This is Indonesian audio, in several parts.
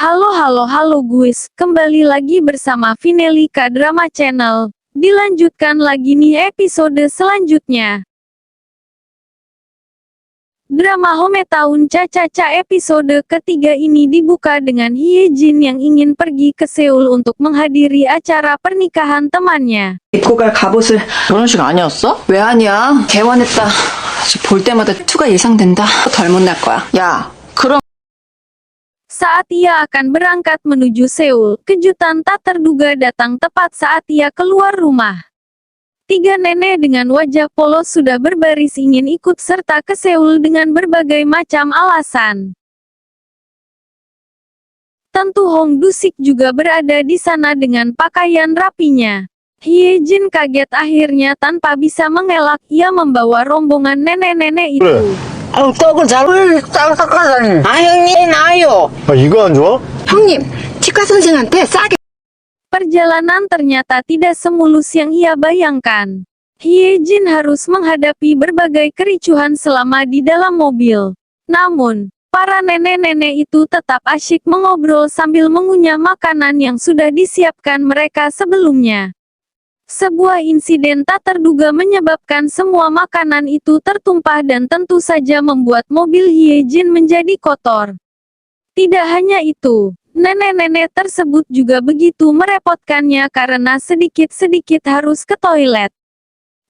Halo guys, kembali lagi bersama Vinelika Drama Channel. Dilanjutkan lagi nih episode selanjutnya. Drama Hometown Cha-Cha-Cha episode ketiga ini dibuka dengan Hye Jin yang ingin pergi ke Seoul untuk menghadiri acara pernikahan temannya. 입고 갈 갑옷을 결혼식 아니었어? 왜 아니야? 개원했다. 볼 때마다 투가 예상된다. 덜 못 날 거야. 야, 그럼 Saat ia akan berangkat menuju Seoul, kejutan tak terduga datang tepat saat ia keluar rumah. Tiga nenek dengan wajah polos sudah berbaris ingin ikut serta ke Seoul dengan berbagai macam alasan. Tentu Hong Du-sik juga berada di sana dengan pakaian rapinya. Hye Jin kaget akhirnya tanpa bisa mengelak, ia membawa rombongan nenek-nenek itu. 떡을 잘 닦아다니. 아, 형님, 나요. 이거 안 좋아? 형님, 치과 선생한테 싸게. Perjalanan ternyata tidak semulus yang ia bayangkan. Hye Jin harus menghadapi berbagai kericuhan selama di dalam mobil. Namun, para nenek-nenek itu tetap asyik mengobrol sambil mengunyah makanan yang sudah disiapkan mereka sebelumnya. Sebuah insiden tak terduga menyebabkan semua makanan itu tertumpah dan tentu saja membuat mobil Hye Jin menjadi kotor. Tidak hanya itu, nenek-nenek tersebut juga begitu merepotkannya karena sedikit-sedikit harus ke toilet.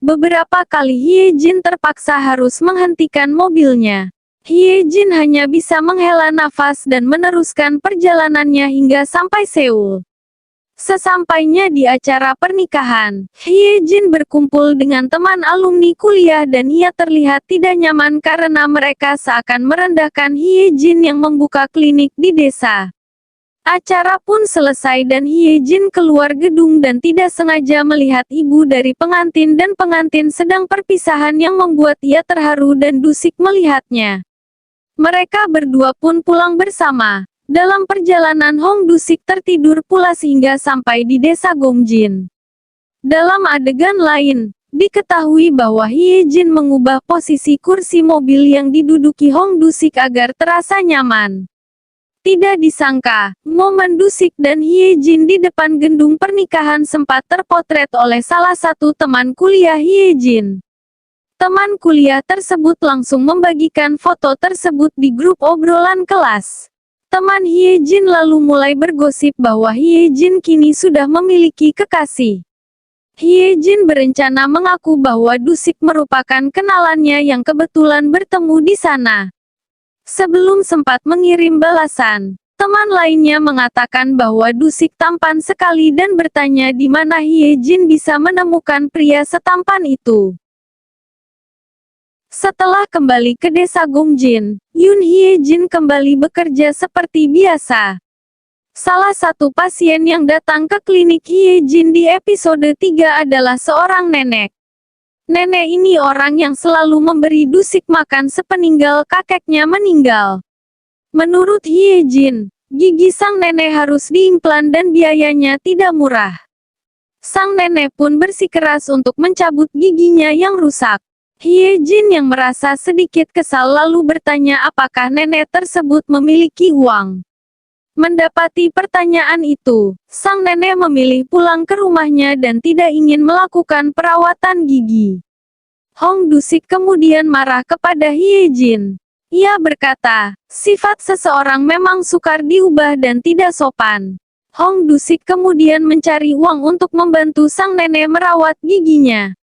Beberapa kali Hye Jin terpaksa harus menghentikan mobilnya. Hye Jin hanya bisa menghela nafas dan meneruskan perjalanannya hingga sampai Seoul. Sesampainya di acara pernikahan, Hye Jin berkumpul dengan teman alumni kuliah dan ia terlihat tidak nyaman karena mereka seakan merendahkan Hye Jin yang membuka klinik di desa. Acara pun selesai dan Hye Jin keluar gedung dan tidak sengaja melihat ibu dari pengantin dan pengantin sedang perpisahan yang membuat ia terharu dan Du-sik melihatnya. Mereka berdua pun pulang bersama. Dalam perjalanan Hong Du-sik tertidur pulas hingga sampai di desa Gongjin. Dalam adegan lain, diketahui bahwa Hye Jin mengubah posisi kursi mobil yang diduduki Hong Du-sik agar terasa nyaman. Tidak disangka, momen Du-sik dan Hye Jin di depan gedung pernikahan sempat terpotret oleh salah satu teman kuliah Hye Jin. Teman kuliah tersebut langsung membagikan foto tersebut di grup obrolan kelas. Teman Hye Jin lalu mulai bergosip bahwa Hye Jin kini sudah memiliki kekasih. Hye Jin berencana mengaku bahwa Du-sik merupakan kenalannya yang kebetulan bertemu di sana. Sebelum sempat mengirim balasan, teman lainnya mengatakan bahwa Du-sik tampan sekali dan bertanya di mana Hye Jin bisa menemukan pria setampan itu. Setelah kembali ke desa Gongjin, Yoon Hye Jin kembali bekerja seperti biasa. Salah satu pasien yang datang ke klinik Hye Jin di episode 3 adalah seorang nenek. Nenek ini orang yang selalu memberi Du-sik makan sepeninggal kakeknya meninggal. Menurut Hye Jin, gigi sang nenek harus diimplan dan biayanya tidak murah. Sang nenek pun bersikeras untuk mencabut giginya yang rusak. Hye Jin yang merasa sedikit kesal lalu bertanya apakah nenek tersebut memiliki uang. Mendapati pertanyaan itu, sang nenek memilih pulang ke rumahnya dan tidak ingin melakukan perawatan gigi. Hong Du-sik kemudian marah kepada Hye Jin. Ia berkata, sifat seseorang memang sukar diubah dan tidak sopan. Hong Du-sik kemudian mencari uang untuk membantu sang nenek merawat giginya.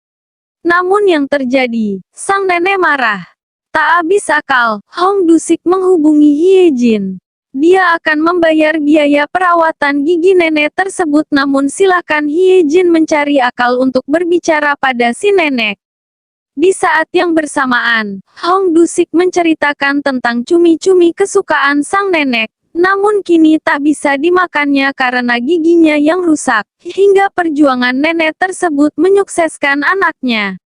Namun yang terjadi, sang nenek marah. Tak habis akal, Hong Du-sik menghubungi Hye Jin. Dia akan membayar biaya perawatan gigi nenek tersebut namun silakan Hye Jin mencari akal untuk berbicara pada si nenek. Di saat yang bersamaan, Hong Du-sik menceritakan tentang cumi-cumi kesukaan sang nenek. Namun kini tak bisa dimakannya karena giginya yang rusak, hingga perjuangan nenek tersebut menyukseskan anaknya.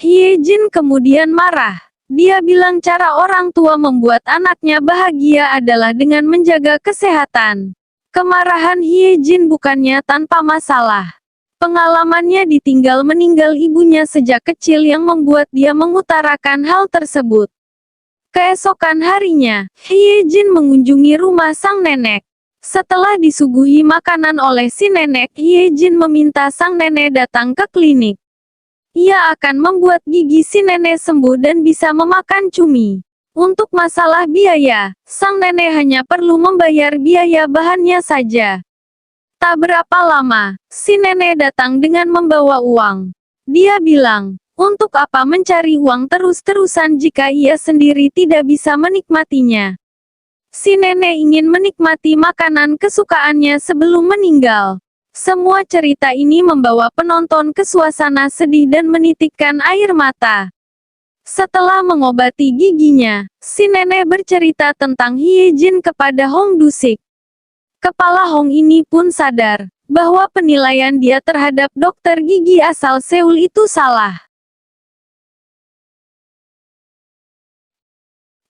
Hye Jin kemudian marah. Dia bilang cara orang tua membuat anaknya bahagia adalah dengan menjaga kesehatan. Kemarahan Hye Jin bukannya tanpa masalah. Pengalamannya ditinggal meninggal ibunya sejak kecil yang membuat dia mengutarakan hal tersebut. Keesokan harinya, Hye Jin mengunjungi rumah sang nenek. Setelah disuguhi makanan oleh si nenek, Hye Jin meminta sang nenek datang ke klinik. Ia akan membuat gigi si nenek sembuh dan bisa memakan cumi. Untuk masalah biaya, sang nenek hanya perlu membayar biaya bahannya saja. Tak berapa lama, si nenek datang dengan membawa uang. Dia bilang, untuk apa mencari uang terus-terusan jika ia sendiri tidak bisa menikmatinya. Si nenek ingin menikmati makanan kesukaannya sebelum meninggal. Semua cerita ini membawa penonton ke suasana sedih dan menitikkan air mata. Setelah mengobati giginya, si nenek bercerita tentang Hye Jin kepada Hong Du-sik. Kepala Hong ini pun sadar bahwa penilaian dia terhadap dokter gigi asal Seoul itu salah.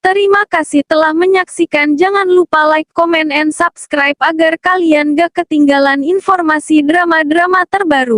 Terima kasih telah menyaksikan. Jangan lupa like, comment, and subscribe agar kalian gak ketinggalan informasi drama-drama terbaru.